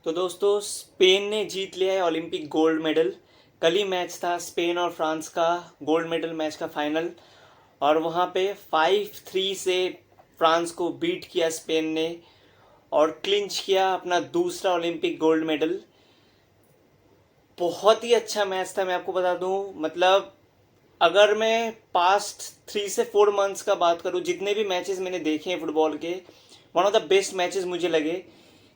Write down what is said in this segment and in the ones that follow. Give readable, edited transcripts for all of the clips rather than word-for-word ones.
तो दोस्तों स्पेन ने जीत लिया है ओलंपिक गोल्ड मेडल। कल ही मैच था स्पेन और फ्रांस का गोल्ड मेडल मैच का फाइनल। और वहाँ पे 5-3 से फ्रांस को बीट किया स्पेन ने और क्लिंच किया अपना दूसरा ओलंपिक गोल्ड मेडल। बहुत ही अच्छा मैच था, मैं आपको बता दूं। मतलब अगर मैं पास्ट 3 से 4 मंथ्स का बात करूं, जितने भी मैचेस मैंने देखे हैं फुटबॉल के, one of the best matches मुझे लगे।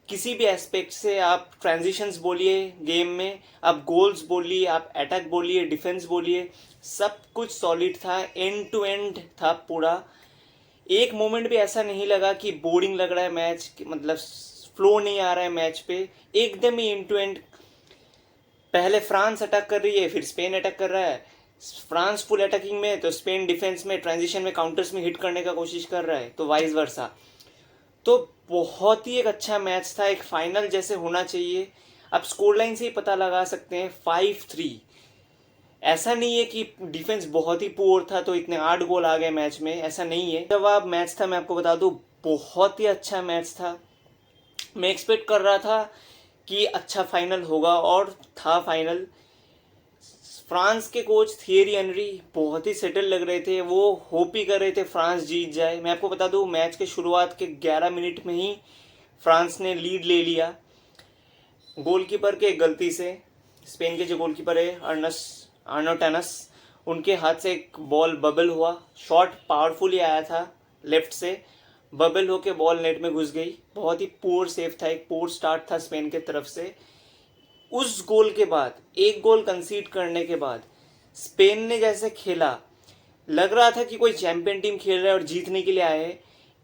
किसी भी एस्पेक्ट से, आप ट्रांजिशंस बोलिए गेम में, आप गोल्स बोलिए, आप अटैक बोलिए, डिफेंस बोलिए, सब कुछ सॉलिड था। एंड टू एंड था पूरा। एक मोमेंट भी ऐसा नहीं लगा कि बोरिंग लग रहा है मैच, मतलब फ्लो नहीं आ रहा है मैच पे। एकदम ही एंड टू एंड, पहले फ्रांस अटैक कर रही है, फिर स्पेन अटैक कर रहा है। फ्रांस फुल अटैकिंग में तो स्पेन डिफेंस में, ट्रांजिशन में, काउंटर्स में हिट करने का कोशिश कर रहा है, तो वाइस वर्सा। तो बहुत ही एक अच्छा मैच था, एक फाइनल जैसे होना चाहिए। आप स्कोर लाइन से ही पता लगा सकते हैं, 5-3। ऐसा नहीं है कि डिफेंस बहुत ही पुअर था तो इतने 8 गोल आ गए मैच में, ऐसा नहीं है। जब आप मैच था, मैं आपको बता दूं, बहुत ही अच्छा मैच था। मैं एक्सपेक्ट कर रहा था कि अच्छा फाइनल होगा, और था फाइनल। फ्रांस के कोच थियरी हेनरी बहुत ही सेटल लग रहे थे। वो होप ही कर रहे थे फ्रांस जीत जाए। मैं आपको बता दूं, मैच के शुरुआत के 11 मिनट में ही फ्रांस ने लीड ले लिया गोलकीपर के गलती से। स्पेन के जो गोलकीपर है अर्नो टेनस, उनके हाथ से एक बॉल बबल हुआ। शॉट पावरफुल ही आया था लेफ्ट से, बबल होके बॉल नेट में घुस गई। बहुत ही पुअर सेव था, एक पुअर स्टार्ट था स्पेन के तरफ से। उस गोल के बाद, एक गोल कंसीड करने के बाद, स्पेन ने जैसे खेला, लग रहा था कि कोई चैंपियन टीम खेल रहा है और जीतने के लिए आए हैं।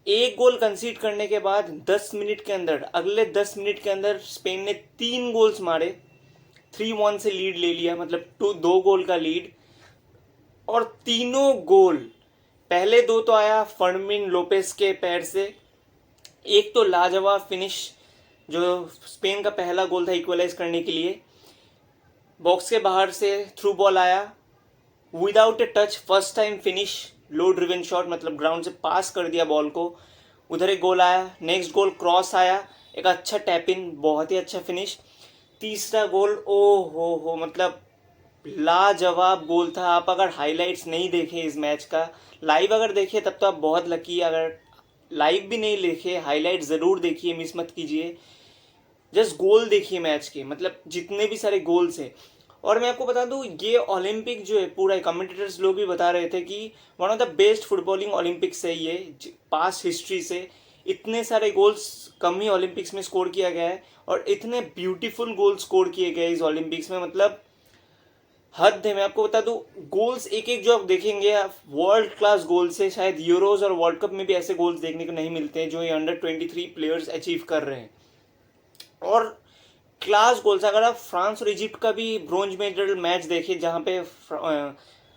एक गोल कंसीड करने के बाद 10 मिनट के अंदर, अगले 10 मिनट के अंदर स्पेन ने 3 गोल्स मारे। 3-1 से लीड ले लिया, मतलब 2 गोल का लीड। और तीनों गोल, पहले 2 तो आया फर्मिन लोपेस के पैर से। एक तो लाजवाब फिनिश, जो स्पेन का पहला गोल था इक्वलाइज करने के लिए। बॉक्स के बाहर से थ्रू बॉल आया, without a touch, first time finish, low driven shot, मतलब ग्राउंड से पास कर दिया बॉल को। उधर एक गोल आया, नेक्स्ट गोल क्रॉस आया, एक अच्छा टैप इन, बहुत ही अच्छा फिनिश। तीसरा गोल, ओ हो, मतलब लाजवाब गोल था। आप अगर हाइलाइट्स नहीं देखे इस मैच का, लाइव अगर देखे तब तो आप बहुत लकी। अगर लाइव भी नहीं देखे, हाईलाइट ज़रूर देखिए, मिस मत कीजिए। जस्ट गोल देखिए मैच के, मतलब जितने भी सारे गोल्स हैं। और मैं आपको बता दूं, ये ओलंपिक जो है पूरा, कमेंटेटर्स लोग भी बता रहे थे कि one of the best footballing Olympics है ये पास हिस्ट्री से। इतने सारे गोल्स कम ही ओलंपिक्स में स्कोर किया गया है, और इतने ब्यूटीफुल गोल स्कोर किए गए इस ओलंपिक्स में, मतलब हद है। मैं आपको बता दूं, गोल्स एक एक जो आप देखेंगे, आप वर्ल्ड क्लास गोल्स है। शायद यूरोज और वर्ल्ड कप में भी ऐसे गोल्स देखने को नहीं मिलते हैं जो ये अंडर 23 प्लेयर्स अचीव कर रहे हैं। और क्लास गोल्स, अगर आप फ्रांस और इजिप्ट का भी ब्रोंज मेडल मैच देखें, जहाँ पे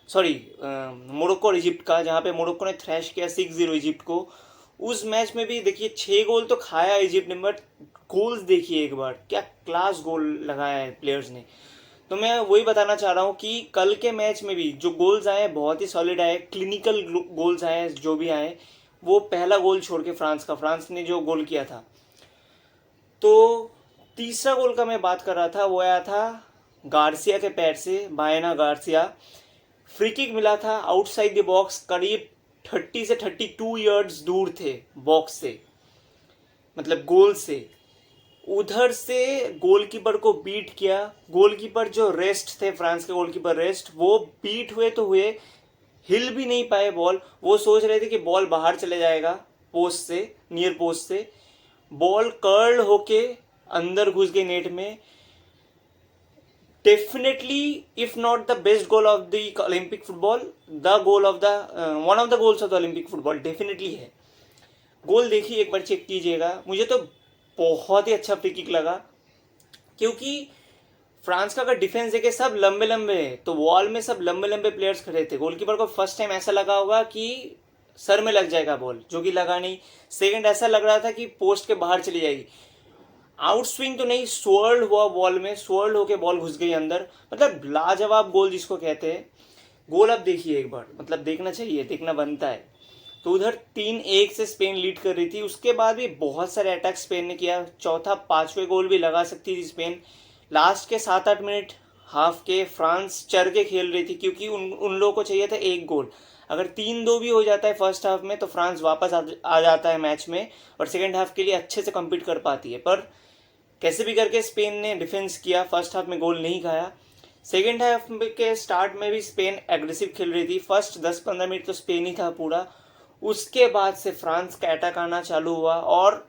सॉरी मोरक्को और इजिप्ट का, जहाँ पे मोरक्को ने थ्रैश किया 6-0 इजिप्ट को, उस मैच में भी देखिए 6 गोल तो खाया इजिप्ट ने, बट गोल्स देखिए एक बार, क्या क्लास गोल लगाया है प्लेयर्स ने। तो मैं वही बताना चाह रहा हूँ कि कल के मैच में भी जो गोल्स आए बहुत ही सॉलिड आए, क्लिनिकल गोल्स आए जो भी आए। वो पहला गोल छोड़ के फ्रांस ने जो गोल किया था। तो तीसरा गोल का मैं बात कर रहा था, वो आया था गार्सिया के पैर से, बायना गार्सिया। फ्री किक मिला था आउटसाइड द बॉक्स, करीब 30 से 32 यार्ड्स दूर थे बॉक्स से, मतलब गोल से। उधर से गोलकीपर को बीट किया। गोलकीपर जो रेस्ट थे, फ्रांस के गोलकीपर रेस्ट, वो बीट हुए तो हुए, हिल भी नहीं पाए बॉल। वो सोच रहे थे कि बॉल बाहर चले जाएगा पोस्ट से, नियर पोस्ट से। बॉल कर्ल होके अंदर घुस गई नेट में। Definitely, if not the best goal of the Olympic football, the goal of the one of the goals of the Olympic football definitely है। गोल देखिए, एक बार चेक कीजिएगा। मुझे तो बहुत ही अच्छा फ्री किक लगा, क्योंकि फ्रांस का अगर डिफेंस देखे, सब लंबे लंबे है, तो वॉल में सब लंबे लंबे प्लेयर्स खड़े थे। गोलकीपर को फर्स्ट टाइम ऐसा लगा होगा कि सर में लग जाएगा बॉल, जो कि लगा नहीं। सेकंड ऐसा लग रहा था कि पोस्ट के बाहर चली जाएगी। आउट स्विंग तो नहीं, स्वर्ल हुआ बॉल में, स्वर्ल होके बॉल घुस गई अंदर। मतलब लाजवाब गोल जिसको कहते हैं। गोल अब देखिए एक बार, मतलब देखना चाहिए, देखना बनता है। तो उधर 3-1 से स्पेन लीड कर रही थी। उसके बाद भी बहुत सारे अटैक स्पेन ने किया, चौथा पांचवें गोल भी लगा सकती थी स्पेन। लास्ट के 7-8 मिनट हाफ के फ्रांस चर के खेल रही थी, क्योंकि उन लोगों को चाहिए था एक गोल। अगर 3-2 भी हो जाता है फर्स्ट हाफ में तो फ्रांस वापस आ जाता है मैच में और सेकेंड हाफ के लिए अच्छे से कम्पीट कर पाती है। पर कैसे भी करके स्पेन ने डिफेंस किया, फर्स्ट हाफ में गोल नहीं खाया। सेकेंड हाफ के स्टार्ट में भी स्पेन एग्रेसिव खेल रही थी। फर्स्ट 10-15 मिनट तो स्पेन ही था पूरा। उसके बाद से फ्रांस का अटैक आना चालू हुआ और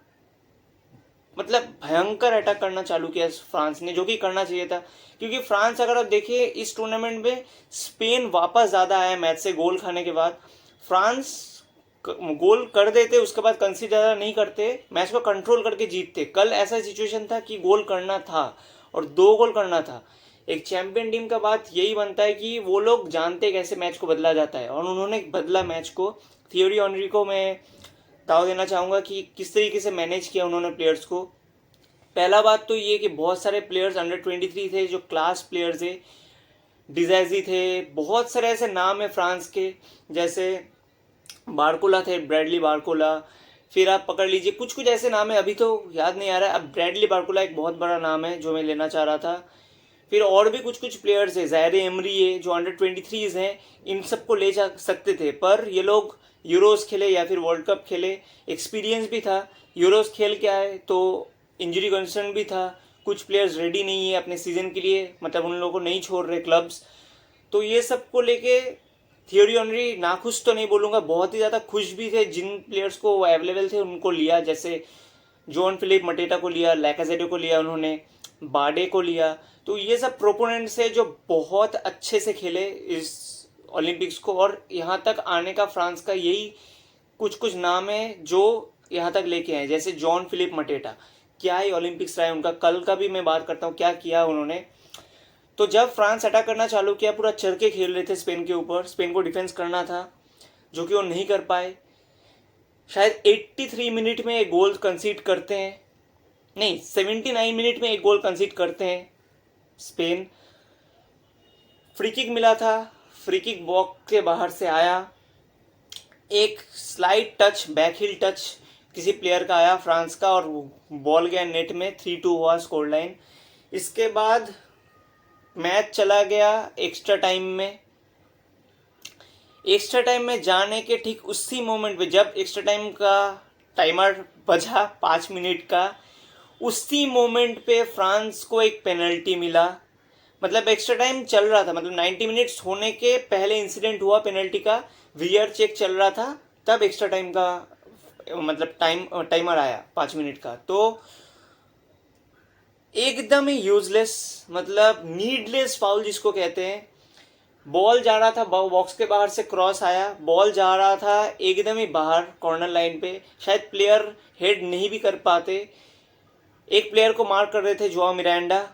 मतलब भयंकर अटैक करना चालू किया फ्रांस ने, जो कि करना चाहिए था। क्योंकि फ्रांस, अगर आप देखिए इस टूर्नामेंट में स्पेन वापस ज़्यादा आया मैच से गोल खाने के बाद। फ्रांस गोल कर देते, उसके बाद कंसीडर ज़्यादा नहीं करते, मैच को कंट्रोल करके जीतते। कल ऐसा सिचुएशन था कि गोल करना था और 2 गोल करना था। एक चैंपियन टीम का बात यही बनता है कि वो लोग जानते कैसे मैच को बदला जाता है, और उन्होंने बदला मैच को। थियोरी ऑनरी को मैं दाव देना चाहूँगा कि किस तरीके से मैनेज किया उन्होंने प्लेयर्स को। पहला बात तो ये कि बहुत सारे प्लेयर्स अंडर 23 थे जो क्लास प्लेयर्स थे। डिजाइजी थे, बहुत सारे ऐसे नाम है फ्रांस के, जैसे बारकोला थे, ब्रैडली बारकोला। फिर आप पकड़ लीजिए कुछ कुछ ऐसे नाम है, अभी तो याद नहीं आ रहा है। अब ब्रैडली बारकोला एक बहुत बड़ा नाम है जो मैं लेना चाह रहा था। फिर और भी कुछ कुछ प्लेयर्स है, ज़ायरे एमरी है जो अंडर 23 हैं, इन सबको ले जा सकते थे। पर ये लोग यूरोस खेले या फिर वर्ल्ड कप खेले, एक्सपीरियंस भी था। यूरोस खेल के आए तो इंजरी कंसर्न भी था, कुछ प्लेयर्स रेडी नहीं है अपने सीजन के लिए, मतलब उन लोगों को नहीं छोड़ रहे क्लब्स। तो ये सब को लेके थियोरी ऑनरी नाखुश तो नहीं बोलूँगा, बहुत ही ज़्यादा खुश भी थे। जिन प्लेयर्स को अवेलेबल थे उनको लिया, जैसे जॉन फिलिप मटेटा को लिया, लैकाजेटो को लिया उन्होंने, बाडे को लिया। तो ये सब प्रोपोनेंट्स है जो बहुत अच्छे से खेले इस ओलंपिक्स को, और यहाँ तक आने का फ्रांस का यही कुछ कुछ नाम है जो यहाँ तक लेके आए। जैसे जॉन फिलिप मटेटा, क्या ही ओलंपिक्स रहा है उनका। कल का भी मैं बात करता हूँ क्या किया उन्होंने। तो जब फ्रांस अटैक करना चालू किया, पूरा चढ़ के खेल रहे थे स्पेन के ऊपर, स्पेन को डिफेंस करना था जो कि वो नहीं कर पाए। शायद 83 मिनट में एक गोल कंसीड करते हैं, नहीं 79 मिनट में एक गोल कंसीड करते हैं स्पेन। फ्री किक मिला था, फ्री किक बॉक्स के बाहर से आया, एक स्लाइड टच, बैक हिल टच किसी प्लेयर का आया फ्रांस का और बॉल गया नेट में। 3-2 हुआ स्कोर लाइन। इसके बाद मैच चला गया एक्स्ट्रा टाइम में। एक्स्ट्रा टाइम में जाने के ठीक उसी मोमेंट पे, जब एक्स्ट्रा टाइम का टाइमर बजा 5 मिनट का, उसी मोमेंट पे फ्रांस को एक पेनल्टी मिला। मतलब एक्स्ट्रा टाइम चल रहा था, मतलब 90 मिनट्स होने के पहले इंसिडेंट हुआ पेनल्टी का, वीआर चेक चल रहा था, तब एक्स्ट्रा टाइम का मतलब टाइमर आया 5 मिनट का। तो एकदम ही यूजलेस, मतलब नीडलेस फाउल जिसको कहते हैं। बॉल जा रहा था बॉक्स के बाहर से, क्रॉस आया, बॉल जा रहा था एकदम ही बाहर कॉर्नर लाइन पे, शायद प्लेयर हेड नहीं भी कर पाते। एक प्लेयर को मार्क कर रहे थे जोआ मिरांडा,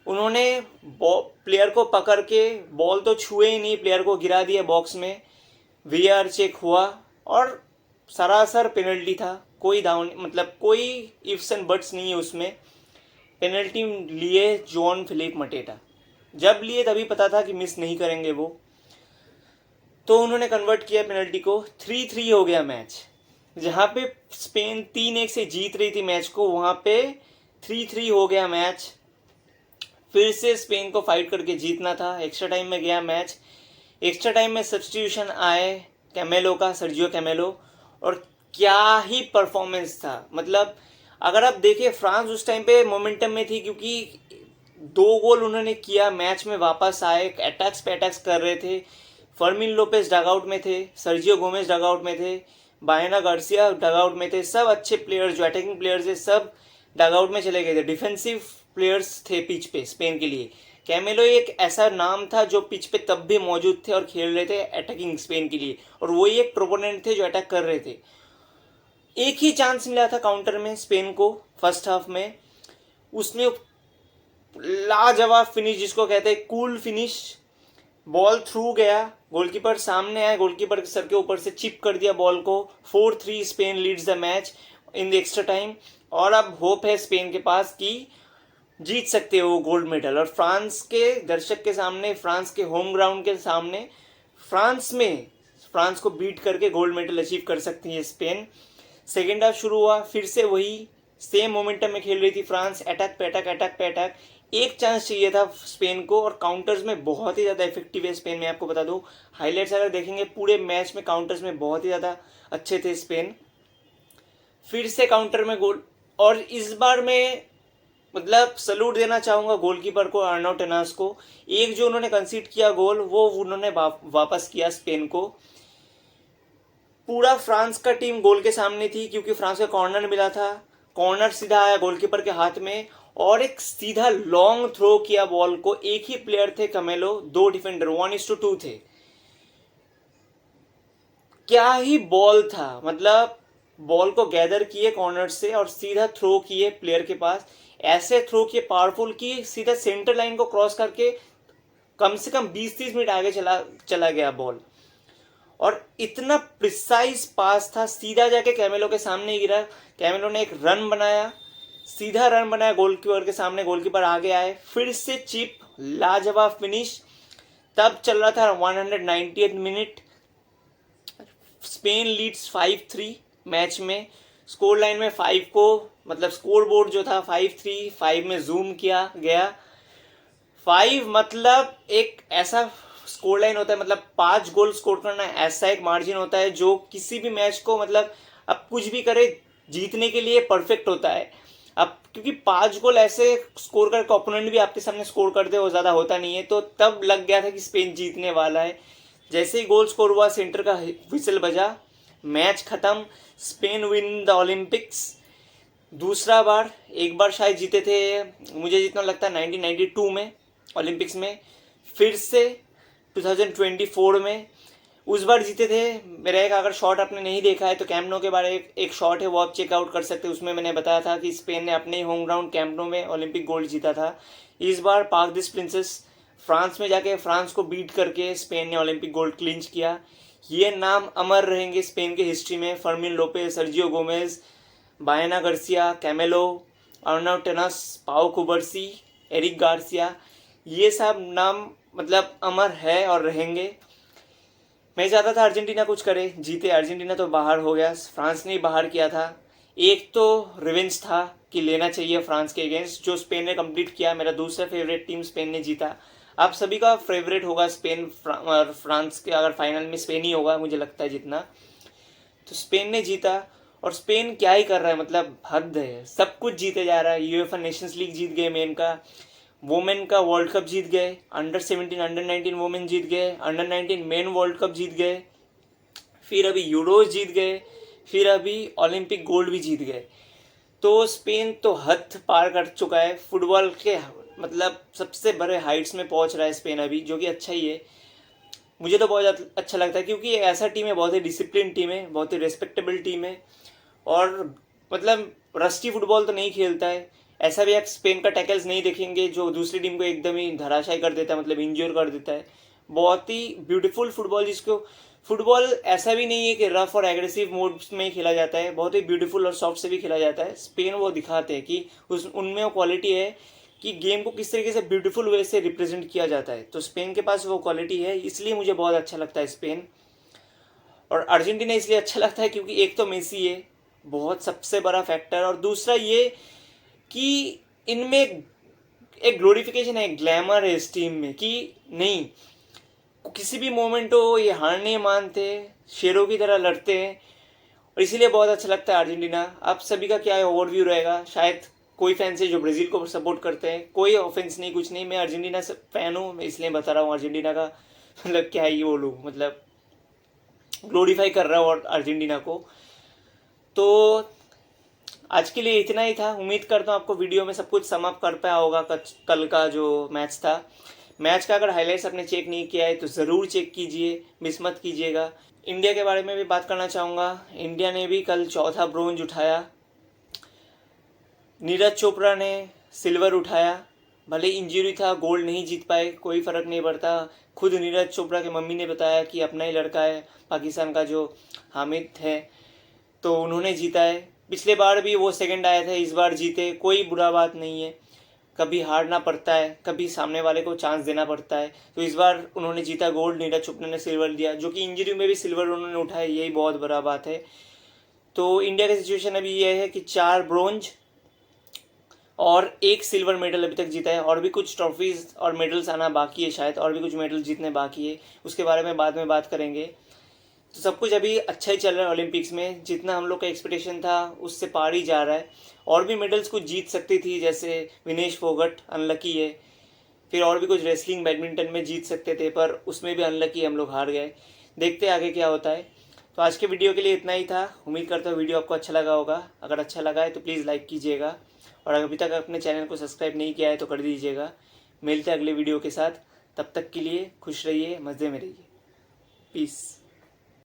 उन्होंने प्लेयर को पकड़ के बॉल तो छुए ही नहीं, प्लेयर को गिरा दिया बॉक्स में। वीआर चेक हुआ और सरासर पेनल्टी था, कोई दाव मतलब कोई इफ्स एंड बट्स नहीं है उसमें। पेनल्टी लिए जॉन फिलिप मटेटा, जब लिए तभी पता था कि मिस नहीं करेंगे वो, तो उन्होंने कन्वर्ट किया पेनल्टी को। 3-3 हो गया मैच। जहाँ पे स्पेन 3-1 से जीत रही थी मैच को, वहाँ पे 3-3 हो गया मैच। फिर से स्पेन को फाइट करके जीतना था। एक्स्ट्रा टाइम में गया मैच। एक्स्ट्रा टाइम में सब्स्टिट्यूशन आए कैमेलो का, सर्जियो कैमेलो, और क्या ही परफॉर्मेंस था। मतलब अगर आप देखिए फ्रांस उस टाइम पे मोमेंटम में थी, क्योंकि 2 गोल उन्होंने किया, मैच में वापस आए, अटैक्स पे अटैक्स कर रहे थे। फर्मिन लोपेस डगआउट में थे, सर्जियो गोमेज डगआउट में थे, बायना गार्सिया डगआउट में थे। सब अच्छे प्लेयर्स जो अटैकिंग प्लेयर्स है सब डगआउट में चले गए थे। डिफेंसिव प्लेयर्स थे पिच पे स्पेन के लिए। कैमेलो एक ऐसा नाम था जो पिच पे तब भी मौजूद थे और खेल रहे थे अटैकिंग स्पेन के लिए, और वही एक प्रोपोनेंट थे जो अटैक कर रहे थे। एक ही चांस मिला था काउंटर में स्पेन को फर्स्ट हाफ में, उसने लाजवाब फिनिश जिसको कहते हैं कूल फिनिश, बॉल थ्रू गया, गोलकीपर सामने आया, गोलकीपर के सर के ऊपर से चिप कर दिया बॉल को। 4-3 Spain leads the match in the extra time, और अब होप है स्पेन के पास कि जीत सकते हो गोल्ड मेडल। और फ्रांस के दर्शक के सामने, फ्रांस के होम ग्राउंड के सामने, फ्रांस में फ्रांस को बीट करके गोल्ड मेडल अचीव कर सकती है स्पेन। सेकेंड हाफ शुरू हुआ, फिर से वही सेम मोमेंटम में खेल रही थी फ्रांस, अटैक पे अटैक, अटैक पे अटैक। एक चांस चाहिए था स्पेन को, और काउंटर्स में बहुत ही ज़्यादा इफेक्टिव है स्पेन। मैं आपको बता दूं, हाईलाइट्स अगर देखेंगे पूरे मैच में काउंटर्स में बहुत ही ज़्यादा अच्छे थे स्पेन। फिर से काउंटर में गोल, और इस बार मैं मतलब सलूट देना चाहूँगा गोलकीपर को, आर्नाउ टेनास को। एक जो उन्होंने कंसीड किया गोल, वो उन्होंने वापस किया स्पेन को। पूरा फ्रांस का टीम गोल के सामने थी, क्योंकि फ्रांस को कॉर्नर मिला था, कॉर्नर सीधा आया गोलकीपर के हाथ में, और एक सीधा लॉन्ग थ्रो किया बॉल को। एक ही प्लेयर थे कमेलो, 2 डिफेंडर, 1:2 थे। क्या ही बॉल था, मतलब बॉल को गैदर किए कॉर्नर से और सीधा थ्रो किए प्लेयर के पास। ऐसे थ्रो किए पावरफुल कि सीधा सेंटर लाइन को क्रॉस करके कम से कम 20-30 मिनट आगे चला गया बॉल। और इतना प्रिसाइज पास था, सीधा जाके कैमेलो के सामने गिरा। कैमेलो ने एक रन बनाया, सीधा रन बनाया गोलकीपर के सामने, गोलकीपर आगे आए, फिर से चिप, लाजवाब फिनिश। तब चल रहा था 190th minute, Spain leads 5-3 match में। स्कोर लाइन में 5 को, मतलब स्कोर बोर्ड जो था 5-3, 5 में जूम किया गया। 5 मतलब एक ऐसा स्कोर लाइन होता है, मतलब 5 गोल स्कोर करना ऐसा एक मार्जिन होता है जो किसी भी मैच को, मतलब अब कुछ भी करे, जीतने के लिए परफेक्ट होता है। अब क्योंकि 5 गोल ऐसे स्कोर करके ओपोनेंट भी आपके सामने स्कोर कर दे, वो ज़्यादा होता नहीं है, तो तब लग गया था कि स्पेन जीतने वाला है। जैसे ही गोल स्कोर हुआ, सेंटर का विसल बजा, मैच खत्म, स्पेन विन द ओलंपिक्स। दूसरा बार, एक बार शायद जीते थे, मुझे जितना लगता है 1992 में ओलंपिक्स में, फिर से 2024 में उस बार जीते थे। मेरा एक, अगर शॉट आपने नहीं देखा है तो कैम्प नो के बारे एक शॉट है, वो आप चेकआउट कर सकते हैं। उसमें मैंने बताया था कि स्पेन ने अपने होम ग्राउंड कैम्प नो में ओलंपिक गोल्ड जीता था। इस बार पार्क दिस प्रिंसेस फ्रांस में जाके फ्रांस को बीट करके स्पेन ने ओलंपिक गोल्ड क्लिंच किया। ये नाम अमर रहेंगे स्पेन के हिस्ट्री में। फर्मिन लोपेज, सर्जियो गोमेज, बायना गार्सिया, कैमेलो, आर्नाउ टेनास, पाओ कुबर्सी, एरिक गार्सिया, ये सब नाम मतलब अमर है और रहेंगे। मैं चाहता था अर्जेंटीना कुछ करे, जीते। अर्जेंटीना तो बाहर हो गया, फ्रांस ने ही बाहर किया था। एक तो रिवेंज था कि लेना चाहिए फ्रांस के अगेंस्ट, जो स्पेन ने कंप्लीट किया। मेरा दूसरा फेवरेट टीम स्पेन ने जीता। आप सभी का फेवरेट होगा स्पेन और फ्रांस के, अगर फाइनल में स्पेन ही होगा मुझे लगता है जितना। तो स्पेन ने जीता, और स्पेन क्या ही कर रहा है, मतलब हद है, सब कुछ जीते जा रहा है। यूएफए नेशंस लीग जीत गए, मेन का वोमेन का वर्ल्ड कप जीत गए, अंडर 17 अंडर 19 वोमेन जीत गए, अंडर 19 मेन वर्ल्ड कप जीत गए, फिर अभी यूरोज जीत गए, फिर अभी ओलंपिक गोल्ड भी जीत गए। तो स्पेन तो हद पार कर चुका है फुटबॉल के, मतलब सबसे बड़े हाइट्स में पहुंच रहा है स्पेन अभी, जो कि अच्छा ही है। मुझे तो बहुत अच्छा लगता है, क्योंकि ये ऐसा टीम है, बहुत ही डिसिप्लिन टीम है, बहुत ही रेस्पेक्टेबल टीम है, और मतलब रस्टी फुटबॉल तो नहीं खेलता है। ऐसा भी आप स्पेन का टैकल्स नहीं देखेंगे जो दूसरी टीम को एकदम ही धराशायी कर देता है, मतलब इंज्योर कर देता है। बहुत ही ब्यूटीफुल फुटबॉल, जिसको फुटबॉल ऐसा भी नहीं है कि रफ और एग्रेसिव मोड्स में ही खेला जाता है, बहुत ही ब्यूटीफुल और सॉफ्ट से भी खेला जाता है। स्पेन वो दिखाते हैं कि उनमें वो क्वालिटी है कि गेम को किस तरीके से ब्यूटीफुल वे से रिप्रेजेंट किया जाता है। तो स्पेन के पास वो क्वालिटी है, इसलिए मुझे बहुत अच्छा लगता है स्पेन। और अर्जेंटीना इसलिए अच्छा लगता है क्योंकि एक तो मेसी है, बहुत सबसे बड़ा फैक्टर, और दूसरा ये कि इनमें एक ग्लोरिफिकेशन है, ग्लैमर है इस टीम में, कि नहीं किसी भी मोमेंट हो ये हार नहीं मानते, शेरों की तरह लड़ते हैं, और इसीलिए बहुत अच्छा लगता है अर्जेंटीना। आप सभी का क्या है ओवरव्यू रहेगा। शायद कोई फैंस है जो ब्राज़ील को सपोर्ट करते हैं, कोई ऑफेंस नहीं, कुछ नहीं, मैं अर्जेंटीना से फैन हूँ, मैं इसलिए बता रहा हूँ अर्जेंटीना का मतलब क्या ही बोलूँ, मतलब ग्लोरीफाई कर रहा हूँ अर्जेंटीना को। तो आज के लिए इतना ही था। उम्मीद करता हूँ आपको वीडियो में सब कुछ समाप्त कर पाया होगा। कल का जो मैच था, मैच का अगर हाईलाइट्स आपने चेक नहीं किया है तो ज़रूर चेक कीजिए, मिस मत कीजिएगा। इंडिया के बारे में भी बात करना चाहूँगा। इंडिया ने भी कल चौथा ब्रोंज उठाया, नीरज चोपड़ा ने सिल्वर उठाया। भले इंजरी था, गोल्ड नहीं जीत पाए, कोई फ़र्क नहीं पड़ता। खुद नीरज चोपड़ा की मम्मी ने बताया कि अपना ही लड़का है पाकिस्तान का जो हामिद है, तो उन्होंने जीता है। पिछले बार भी वो सेकंड आए थे, इस बार जीते, कोई बुरा बात नहीं है। कभी हारना पड़ता है, कभी सामने वाले को चांस देना पड़ता है। तो इस बार उन्होंने जीता गोल्ड, नीरज चोपड़ा ने सिल्वर दिया, जो कि इंजरी में भी सिल्वर उन्होंने उठाया, यही बहुत बड़ा बात है। तो इंडिया की सिचुएशन अभी ये है कि 4 ब्रोंज और 1 सिल्वर मेडल अभी तक जीता है, और भी कुछ ट्रॉफीज़ और मेडल्स आना बाकी है, शायद और भी कुछ मेडल जीतने बाकी है, उसके बारे में बाद में बात करेंगे। तो सब कुछ अभी अच्छा ही चल रहा है ओलंपिक्स में, जितना हम लोग का एक्सपेक्टेशन था उससे पार ही जा रहा है। और भी मेडल्स कुछ जीत सकती थी, जैसे विनेश फोगट अनलकी है, फिर और भी कुछ रेसलिंग बैडमिंटन में जीत सकते थे, पर उसमें भी अनलकी हम लोग हार गए। देखते हैं आगे क्या होता है। तो आज के वीडियो के लिए इतना ही था। उम्मीद करता हूँ वीडियो आपको अच्छा लगा होगा। अगर अच्छा लगा है तो प्लीज़ लाइक कीजिएगा, और अभी तक अपने चैनल को सब्सक्राइब नहीं किया है तो कर दीजिएगा। मिलते हैं अगले वीडियो के साथ, तब तक के लिए खुश रहिए, मज़े में रहिए। पीस।